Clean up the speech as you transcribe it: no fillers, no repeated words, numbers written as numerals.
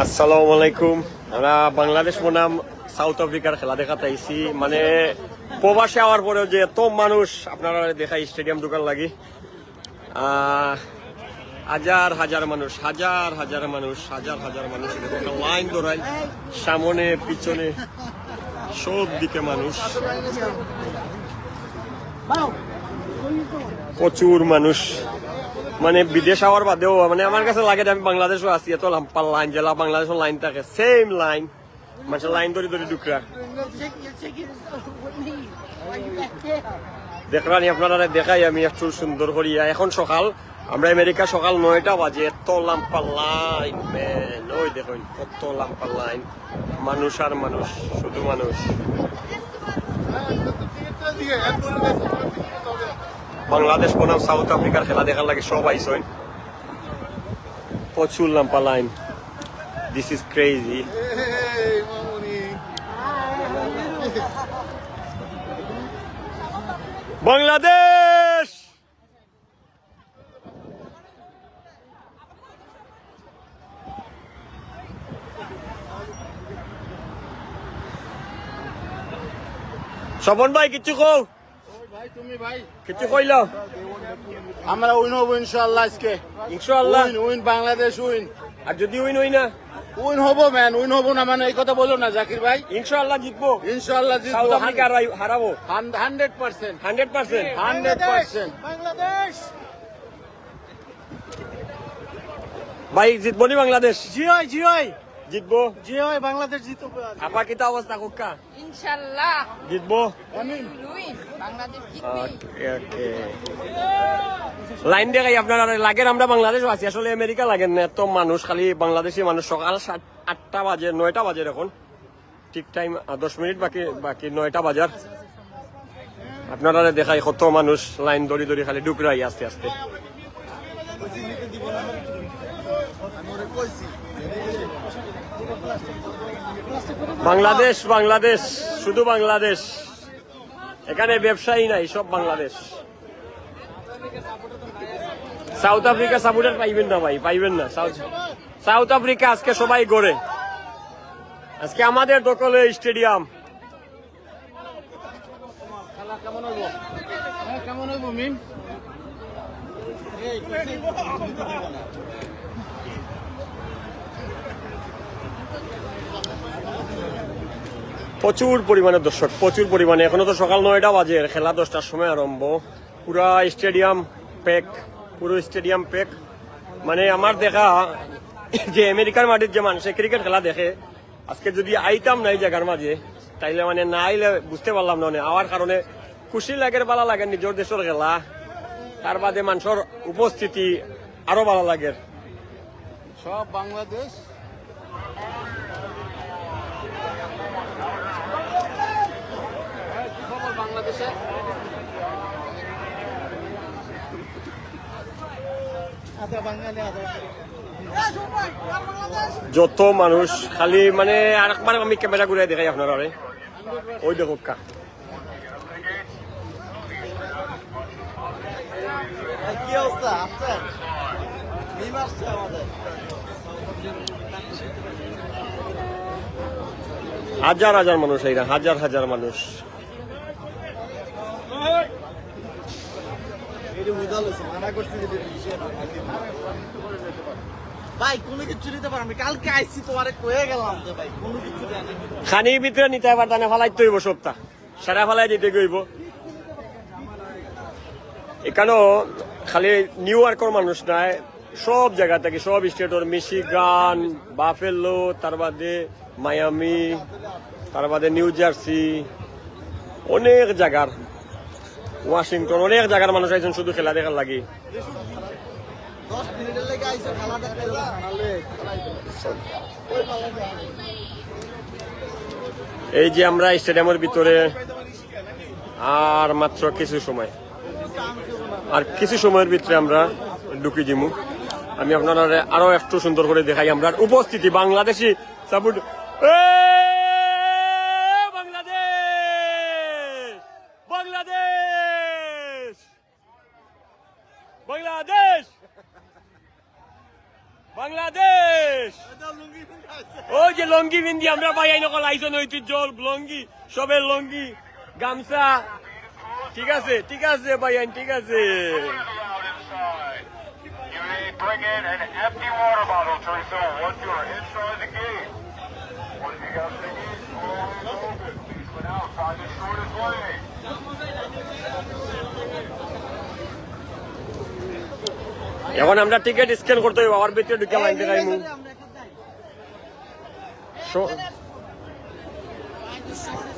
আসসালামু আলাইকুম। আমরা বাংলাদেশ বনাম সাউথ আফ্রিকার খেলা দেখাতে আইছি। মানে প্রবাসে আওয়ার পরেও যে এত মানুষ আপনারা দেখাই স্টেডিয়াম ঢুকার লাগি, হাজার হাজার মানুষ, হাজার হাজার মানুষ, হাজার হাজার মানুষ লাইন ধরাই, সামনে পিছনে সব দিকে মানুষ, প্রচুর মানুষ। মানে বিদেশ হওয়ার বাদেও মানে আমার কাছে লাগে আমি বাংলাদেশও আছি, এত লাম্পার লাইন, জেলা বাংলাদেশের লাইন থাকে, সেম লাইন, মানুষের লাইন ধরে ধরে ঢুকরা দেখলাম। আপনারা দেখাই আমি একটু সুন্দর করিয়া। এখন সকাল, আমরা আমেরিকা সকাল 9টা বাজে, এত লাম্পার লাইন, ওই দেখুন কত লাম্পার লাইন, মানুষ আর মানুষ, শুধু মানুষ। বাংলাদেশ বনাম সাউথ আফ্রিকার খেলা দেখার লাগে সব আইসন, প্রচুর লাম্পা লাইন। This is crazy. বাংলাদেশ স্বপন ভাই কিচ্ছু কও ভাই, তুমি ভাই কিছু কইল? আমরা উইন হবো ইনশাআল্লাহ আজকে। ইনশাআল্লাহ উইন বাংলাদেশ উইন। আর যদি উইন হই না? উইন হবো ম্যান, উইন হবো না মানে এই কথা বলো না জাকির ভাই। ইনশাআল্লাহ জিতবো, ইনশাআল্লাহ সাউথ জিতবো, আফ্রিকা হারাবো 100%। 100%। 100%। বাংলাদেশ ভাই জিতবো নি বাংলাদেশ? জিওই জিতবো। বাংলাদেশ জিতবে। আপা কিতা অবস্থা কোকা? ইনশাআল্লাহ জিতবো। উইন বাংলাদেশ জিতবে। ওকে, লাইন দেখাই আপনারা লাগেন। আমরা বাংলাদেশও আছি, আসলে আমেরিকা লাগেন না, এত মানুষ, খালি বাংলাদেশি মানুষ। সকাল 8টা বাজে, 9টা বাজে এখন, ঠিক টাইম 10 মিনিট বাকি 9টা বাজার। আপনারা দেখাই কত মানুষ লাইন ধরি ধরি খালি ঢুকরাই আস্তে আস্তে। বাংলাদেশ বাংলাদেশ, শুধু বাংলাদেশ, এখানে ব্যবসায়ী নাই, সব বাংলাদেশ। সাউথ আফ্রিকা সাপোর্টার পাইবেন না ভাই, পাইবেন না। সাউথ আফ্রিকা আজকে সবাই গড়ে, আজকে আমাদের দখলে স্টেডিয়াম। খেলা কেমন হইব? হ্যাঁ কেমন হইব মিম? প্রচুর পরিমাণে দর্শক, প্রচুর পরিমাণে। এখনো তো সকাল 9টা বাজে, খেলা 10টার সময় আরম্ভ। পুরা স্টেডিয়াম প্যাক, পুরো স্টেডিয়াম প্যাক। মানে আমার দেখা যে আমেরিকার মাটির যে মানুষে ক্রিকেট খেলা দেখে, আজকে যদি আইতাম না এই জায়গার মাঝে, তাইলে মানে না আইলে বুঝতে পারলাম না। আওয়ার কারণে খুশি লাগে, ভালো লাগে, নিজের দেশের খেলা, তার বাদে মানুষের উপস্থিতি আরো ভালো লাগে। সব বাংলাদেশ। বাংলাদেশে যত মানুষ, খালি মানে আরেকবার আমি ক্যামেরা ঘুরে দেখাই আপনারা, ওই দেখো কা কি অবস্থা আপনার? মিম আসছে আমাদের। হাজার হাজার মানুষ, এইরা হাজার হাজার মানুষ। ভাই কোনো কিছু দিতে পারো, আমি কালকে আইসি তোমারে কয়ে গেলাম যে ভাই কোনো কিছু দেয় না। খানির ভিতরে নিতে পারতা না, ফালাইতে হইব সপ্তাহ, সারা ফালাই দিতে হইব। এখানেও খালি নিউ ইয়র্কের মানুষ নাই, সব জায়গা থেকে, সব স্টেটের, মিশিগান, বাফেলো, তার বাদে মায়ামি, তার বাদে নিউ জার্সি, অনেক জায়গার, ওয়াশিংটন, অনেক জায়গার মানুষ আইছেন শুধু খেলা দেখার লাগি। 10 মিনিটের লেগে আইসো খেলা দেখতে। এই যে আমরা স্টেডিয়ামের ভিতরে আর মাত্র কিছু সময়, আর কিছু সময়ের ভিতরে আমরা ঢুকি দিমু। আমি আপনারা আরো একটু সুন্দর করে দেখাই আমরা উপস্থিতি বাংলাদেশি সাপোর্ট। বাংলাদেশ বাংলাদেশ বাংলাদেশ বাংলাদেশ শেষ ওই যে লঙ্গি বিন্দি আমরা পাই আই নকল আইসন ঐতিহ্য লঙ্গি সবের লঙ্গি গামছা ঠিক আছে ভাই আইন ঠিক আছে You may bring in an empty water bottle to refill once you are inside the gate. What have you got to eat? Always open. Please go out. Find the shortest way. এখন আমরা ticket scan করতে হইব আবার ভিতরে ঢুকে line দেখাইমু আমরা এখন যাই। Show- Find the shortest